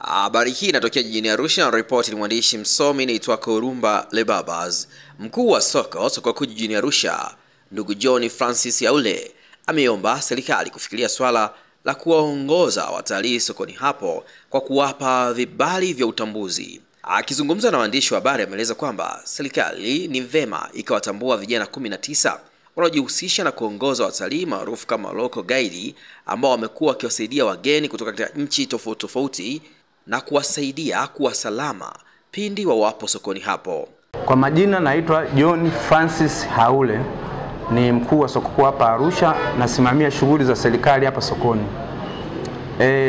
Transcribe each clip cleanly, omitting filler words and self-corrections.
Habari hii inatokea jijini Arusha na ripoti ni mwandishi msomi naitwa Korumba Lebabas. Mkuu wa soko kuu jijini Arusha, ndugu John Francis Yaule, ameomba serikali kufikiria swala la kuwaongoza watalii sokoni hapo kwa kuwapa vibali vya utambuzi. Akizungumza na waandishi wa habari ameeleza kwamba serikali ni vema ikawatambua vijana 19 wanaojihusisha na kuongoza watalii maarufu kama local guide ambao wamekuwa wakiwasaidia wageni kutoka katika nchi tofauti tofauti na kuwasaidia kuwa salama pindi wawapo sokoni hapo. Kwa majina naitwa John Francis Yaule, ni mkuu wa soko kuu hapa Arusha, nasimamia shughuli za serikali hapa sokoni.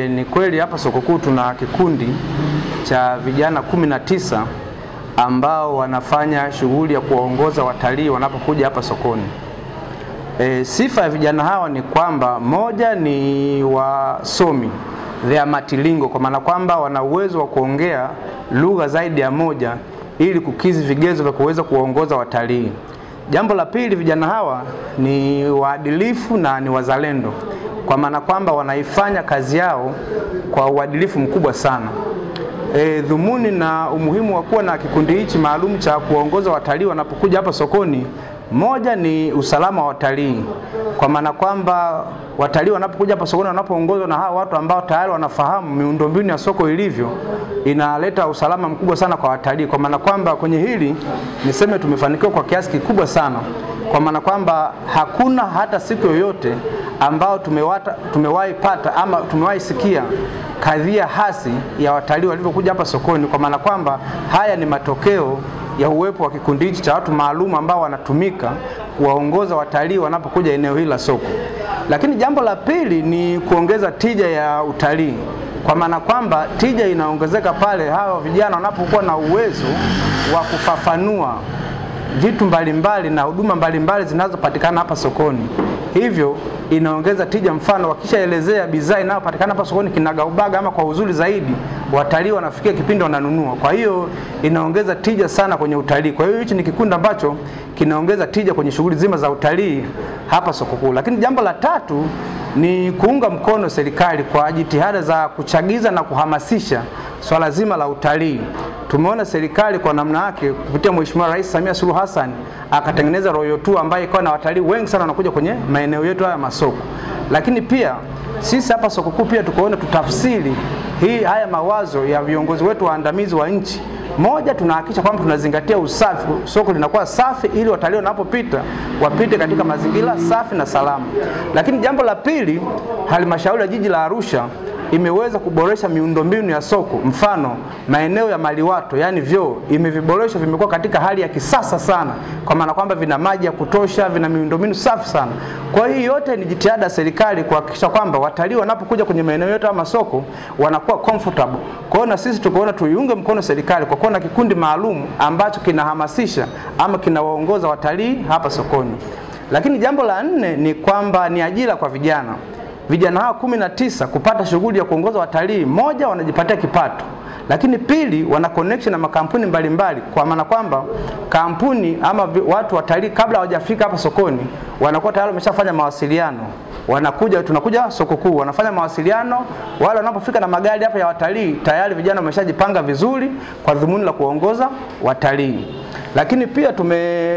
Ni kweli hapa soko kuu tuna kikundi cha vijana 19 ambao wanafanya shughuli ya kuwaongoza watalii wanapokuja hapa sokoni. Sifa ya vijana hawa ni kwamba moja ni wasomi, they are multilingual, kwa maana kwamba wana uwezo wa kuongea lugha zaidi ya moja ili kukizi vigezo vya kuweza kuwaongoza watalii. Jambo la pili, vijana hawa ni waadilifu na ni wazalendo, kwa maana kwamba wanaifanya kazi yao kwa uadilifu mkubwa sana. Dhumuni na umuhimu wa kuwa na kikundi hichi maalum cha kuongoza watalii wanapokuja hapa sokoni, moja ni usalama wa watalii, kwa maana kwamba watalii wanapokuja hapa sokoni wanapoongozwa na hawa watu ambao tayari wanafahamu miundombinu ya soko ilivyo, inaleta usalama mkubwa sana kwa watalii. Kwa maana kwamba kwenye hili niseme tumefanikiwa kwa kiasi kikubwa sana, kwa maana kwamba hakuna hata siku yoyote ambao tumewahi pata ama tumewahi sikia kadhia hasi ya watalii walivyokuja hapa sokoni, kwa maana kwamba haya ni matokeo ya uwepo wa kikundi hichi cha watu maalum ambao wanatumika kuwaongoza watalii wanapokuja eneo hili la soko. Lakini jambo la pili ni kuongeza tija ya utalii, kwa maana kwamba tija inaongezeka pale hawa vijana wanapokuwa na uwezo wa kufafanua vitu mbalimbali na huduma mbalimbali zinazopatikana hapa sokoni. Hivyo inaongeza tija. Mfano, wakishaelezea bidhaa inayopatikana hapa sokoni kinagaubaga ama kwa uzuri zaidi, watalii wanafikia kipindi wananunua. Kwa hiyo inaongeza tija sana kwenye utalii. Kwa hiyo hichi ni kikundi ambacho kinaongeza tija kwenye shughuli zima za utalii hapa soko kuu. Lakini jambo la tatu ni kuunga mkono serikali kwa jitihada za kuchagiza na kuhamasisha swala zima la utalii. Tumeona serikali kwa namna yake kupitia Mheshimiwa Rais Samia Suluhu Hassan akatengeneza Royal Tour ambayo ikawa na watalii wengi sana wanakuja kwenye maeneo yetu haya masoko. Lakini pia sisi hapa soko kuu pia tukaona tutafsiri haya mawazo ya viongozi wetu waandamizi wa nchi. Moja, tunahakikisha kwamba tunazingatia usafi, soko linakuwa safi ili watalii wanapopita wapite katika mazingira safi na salama. Lakini jambo la pili, halmashauri ya jiji la Arusha imeweza kuboresha miundombinu ya soko. Mfano, maeneo ya maliwato, yani vyoo, imeviboresha, vimekuwa katika hali ya kisasa sana, kwa maana kwamba vina maji ya kutosha, vina miundombinu safi sana. Kwa hiyo yote ni jitihada ya serikali kuhakikisha kwamba watalii wanapokuja kwenye maeneo yetu ya masoko wanakuwa comfortable. Kwa hiyo na sisi tukaona tuiunge mkono serikali kwa kuwa na kikundi maalum ambacho kinahamasisha ama kinawaongoza watalii hapa sokoni. Lakini jambo la nne ni kwamba ni ajira kwa vijana. Vijana hawa 19 kupata shughuli ya kuongoza watalii, moja, wanajipatia kipato, lakini pili, wana connection na makampuni mbalimbali, kwa maana kwamba kampuni ama watu watalii kabla hawajafika hapa sokoni wanakuwa tayari wameshafanya mawasiliano. Tunakuja soko kuu, wanafanya mawasiliano, wale wanapofika na magari hapa ya watalii tayari vijana wameshajipanga vizuri kwa dhumuni la kuongoza watalii. Lakini pia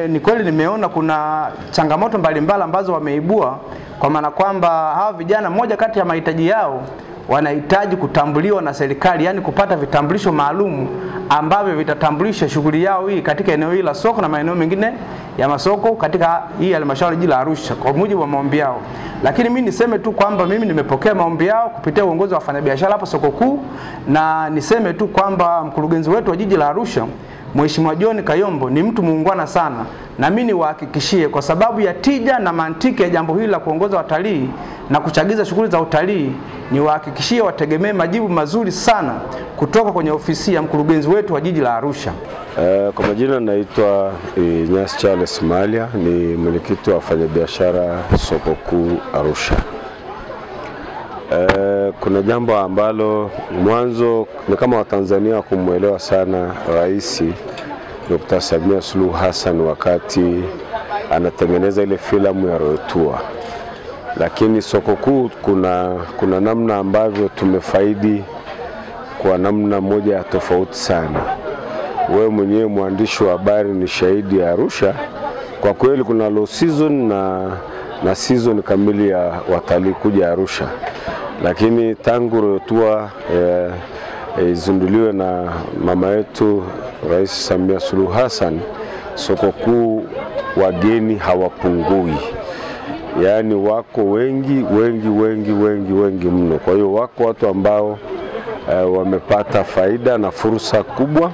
ni kweli nimeona kuna changamoto mbalimbali ambazo wameibua, kwa maana kwamba hawa vijana, moja kati ya mahitaji yao, wanahitaji kutambuliwa na serikali, yani kupata vitambulisho maalum ambavyo vitatambulisha shughuli yao hii katika eneo hili la soko na maeneo mengine ya masoko katika hii halmashauri jiji la Arusha kwa mujibu wa maombi yao. Lakini mimi niseme tu kwamba mimi nimepokea maombi yao kupitia uongozi wa wafanyabiashara hapa soko kuu, na niseme tu kwamba mkurugenzi wetu wa jiji la Arusha Mheshimiwa John Kayombo ni mtu muungwana sana, na mimi niwahakikishie kwa sababu ya tija na mantiki ya jambo hili la kuongoza watalii na kuchagiza shughuli za utalii, niwahakikishie wategemee majibu mazuri sana kutoka kwenye ofisi ya mkurugenzi wetu wa jiji la Arusha. Kwa majina naitwa Nyas Charles Malia, ni mwenyekiti wa wafanyabiashara soko kuu Arusha. Kuna jambo ambalo mwanzo ni kama Watanzania kumuelewa sana Rais Dr. Samia Suluhu Hassan wakati anatengeneza ile filamu ya Royal Tour. Lakini soko kuu kuna namna ambavyo tumefaidi kwa namna moja ya tofauti sana. Wewe mwenyewe mwandishi wa habari ni shahidi ya Arusha. Kwa kweli kuna low season na season kamili ya watalii kuja Arusha. Lakini tangu Royal izinduliwe na mama yetu Rais Samia Suluhu Hassan, soko kuu wageni hawapungui. Yaani wako wengi mno. Kwa hiyo wako watu ambao wamepata faida na fursa kubwa.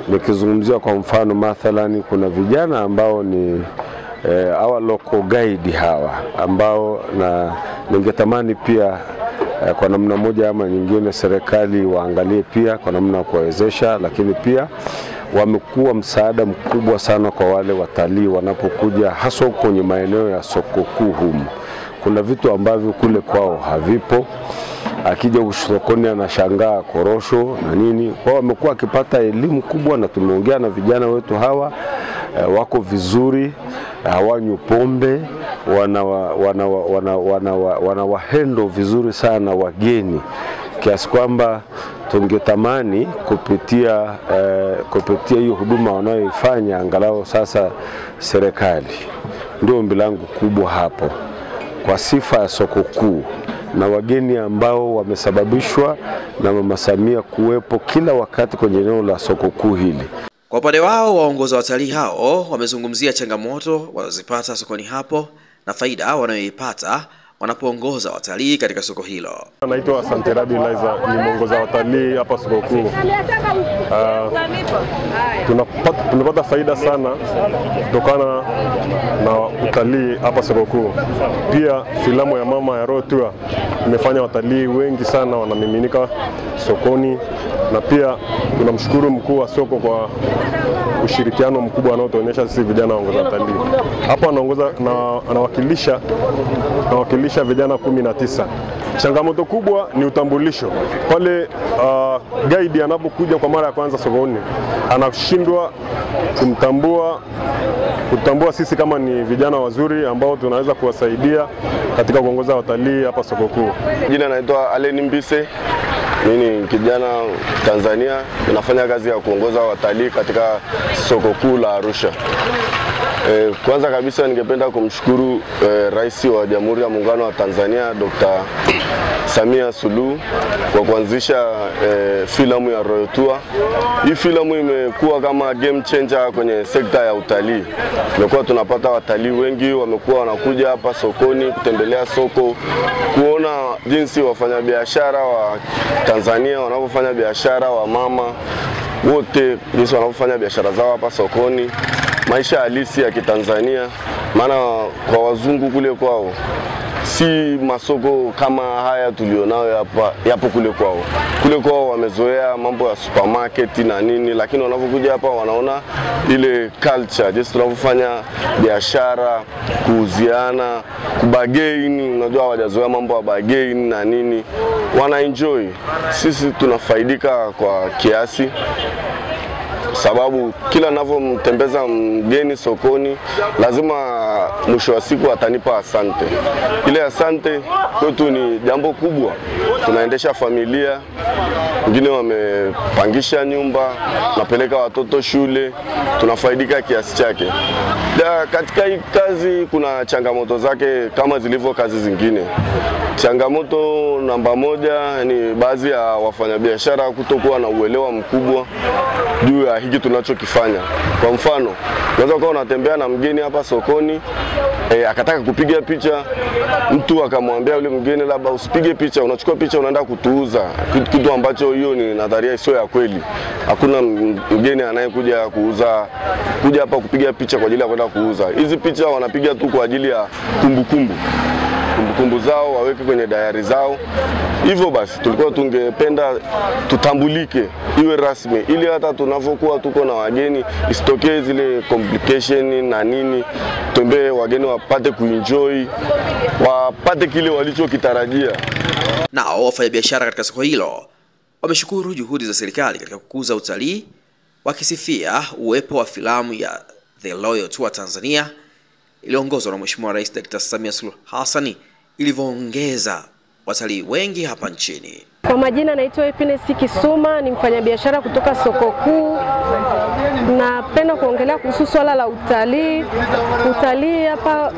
Nikizungumzia kwa mfano mathalani, kuna vijana ambao ni hawa local guide hawa ambao na ningetamani pia kwa namna moja ama nyingine serikali waangalie pia kwa namna kuwawezesha, lakini pia wamekuwa msaada mkubwa sana kwa wale watalii wanapokuja, hasa kwenye maeneo ya soko kuu humu. Kuna vitu ambavyo kule kwao havipo. Akija sokoni anashangaa korosho na nini. Kwao wamekuwa akipata elimu kubwa, na tumeongea na vijana wetu hawa wako vizuri, hawanywi pombe, wanawahendo vizuri sana wageni, kiasi kwamba tungetamani kupitia hiyo huduma wanayoifanya angalau sasa serikali. Ndio ombi langu kubwa hapo, kwa sifa ya soko kuu na wageni ambao wamesababishwa na Mama Samia kuwepo kila wakati kwenye eneo la soko kuu hili. Kwa upande wao, waongoza watalii hao wamezungumzia changamoto wanazopata sokoni hapo na faida wanayoipata wanapoongoza watalii katika soko hilo. Naitwa Asante Rabi Liza, ni mwongoza watalii hapa soko kuu. Tumepata faida sana kutokana na utalii hapa soko kuu. Pia filamu ya mama ya Royal Tour imefanya watalii wengi sana wanamiminika sokoni, na pia tunamshukuru mkuu wa soko kwa ushirikiano mkubwa anaotuonyesha sisi vijana waongoza watalii. Hapa anawakilisha vijana 19. Changamoto kubwa ni utambulisho. Pale guide anapokuja kwa mara ya kwanza sokoni, anashindwa kutambua sisi kama ni vijana wazuri ambao tunaweza kuwasaidia katika kuongoza watalii hapa soko kuu. Jina naitwa Aleni Mbise. Mimi ni kijana Tanzania, ninafanya kazi ya kuongoza watalii katika soko kuu la Arusha. Kwanza kabisa ningependa kumshukuru Rais wa Jamhuri ya Muungano wa Tanzania Dr. Samia Suluhu kwa kuanzisha filamu ya Royal Tour. Hii filamu imekuwa kama game changer kwenye sekta ya utalii. Tumekuwa tunapata watalii wengi wamekuwa wanakuja hapa sokoni kutembelea soko, kuona jinsi wafanyabiashara wa Tanzania wanavyofanya biashara, wa mama wote jinsi wanavyofanya biashara zao hapa sokoni, maisha halisi ya Kitanzania. Maana kwa wazungu kule kwao si masoko kama haya tulionao hapa yapo kule kwao. Kule kwao wamezoea mambo ya supermarket na nini, lakini wanapokuja hapa wanaona ile culture, jinsi tunavyofanya biashara, kuuziana, kubagain. Unajua hawajazoea mambo ya bargain na nini, wana enjoy. Sisi tunafaidika kwa kiasi, sababu kila ninavyomtembeza mgeni sokoni lazima mwisho wa siku atanipa asante. Ile asante kwetu ni jambo kubwa. Tunaendesha familia, wengine wamepangisha nyumba, napeleka watoto shule, tunafaidika kiasi chake. Katika hii kazi kuna changamoto zake kama zilivyo kazi zingine. Changamoto namba moja ni baadhi ya wafanyabiashara kutokuwa na uelewa mkubwa juu ya hiki tunachokifanya. Kwa mfano, unaweza kuwa unatembea na mgeni hapa sokoni, akataka kupiga picha, mtu akamwambia yule mgeni labda usipige picha, unachukua picha unaenda kutuuza, kitu ambacho hiyo ni nadharia sio ya kweli. Hakuna mgeni anayekuja kuja hapa kupiga picha kwa ajili ya kwenda kuuza. Hizi picha wanapiga tu kwa ajili ya kumbukumbu zao, waweke kwenye diary zao. Hivyo basi tulikuwa tungependa tutambulike, iwe rasmi, ili hata tunavyokuwa tuko na wageni isitokee zile complication na nini, tumbee wageni wapate kuenjoy, wapate kile walichokitarajia. Nao wafanyabiashara katika soko hilo wameshukuru juhudi za serikali katika kukuza utalii, wakisifia uwepo wa filamu ya The Royal Tour Tanzania iliongozwa na Mheshimiwa Rais Dr. Samia Suluhu Hassan ilivyoongeza watalii wengi hapa nchini. Kwa majina naitwa Happiness Kisuma, ni mfanyabiashara kutoka soko kuu. Napenda kuongelea kuhusu swala la utalii. Utalii hapa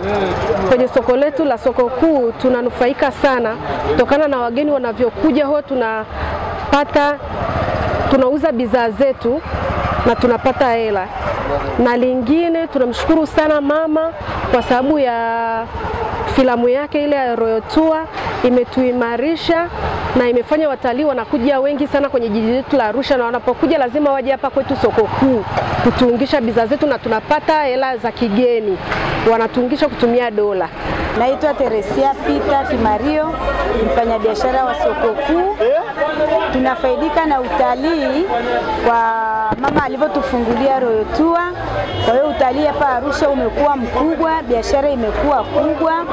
kwenye soko letu la soko kuu tunanufaika sana kutokana na wageni wanavyokuja. Huwa tunauza bidhaa zetu na tunapata hela. Na lingine tunamshukuru sana mama kwa sababu ya filamu yake ile ya Royal Tour imetuimarisha na imefanya watalii wanakuja wengi sana kwenye jiji letu la Arusha, na wanapokuja lazima waje hapa kwetu soko kuu kutuungisha bidhaa zetu na tunapata hela za kigeni, wanatuungisha kutumia dola. Naitwa Teresia Peter Kimario, mfanyabiashara wa soko kuu. Tunafaidika na utalii kwa mama alivyotufungulia Royal Tour. Kwa hiyo utalii hapa Arusha umekuwa mkubwa, biashara imekuwa kubwa.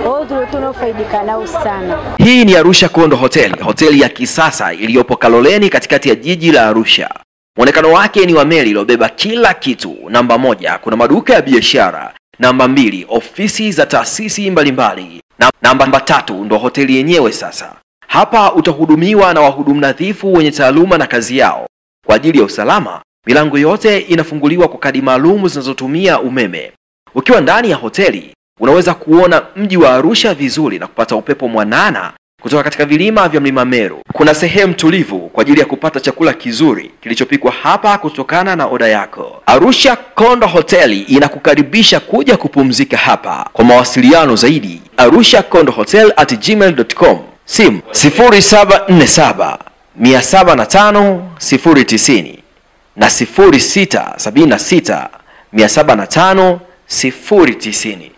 Kwa hiyo tunafaidika nao sana. Hii ni Arusha Kondo Hotel, hoteli ya kisasa iliyopo Kaloleni katikati ya jiji la Arusha. Muonekano wake ni wa meli iliyobeba kila kitu. Namba 1, kuna maduka ya biashara. Namba 2, ofisi za taasisi mbalimbali. Namba 3, ndo hoteli yenyewe sasa. Hapa utahudumiwa na wahudumu nadhifu wenye taaluma na kazi yao. Kwa ajili ya usalama, milango yote inafunguliwa kwa kadi maalum zinazotumia umeme. Ukiwa ndani ya hoteli, unaweza kuona mji wa Arusha vizuri na kupata upepo mwanana kutoka katika vilima vya Mlima Meru. Kuna sehemu tulivu kwa ajili ya kupata chakula kizuri kilichopikwa hapa kutokana na oda yako. Arusha Kondo Hoteli inakukaribisha kuja kupumzika hapa. Kwa mawasiliano zaidi, arushakondohotel@gmail.com. Simu 0747 705 090 na 0676 705 090.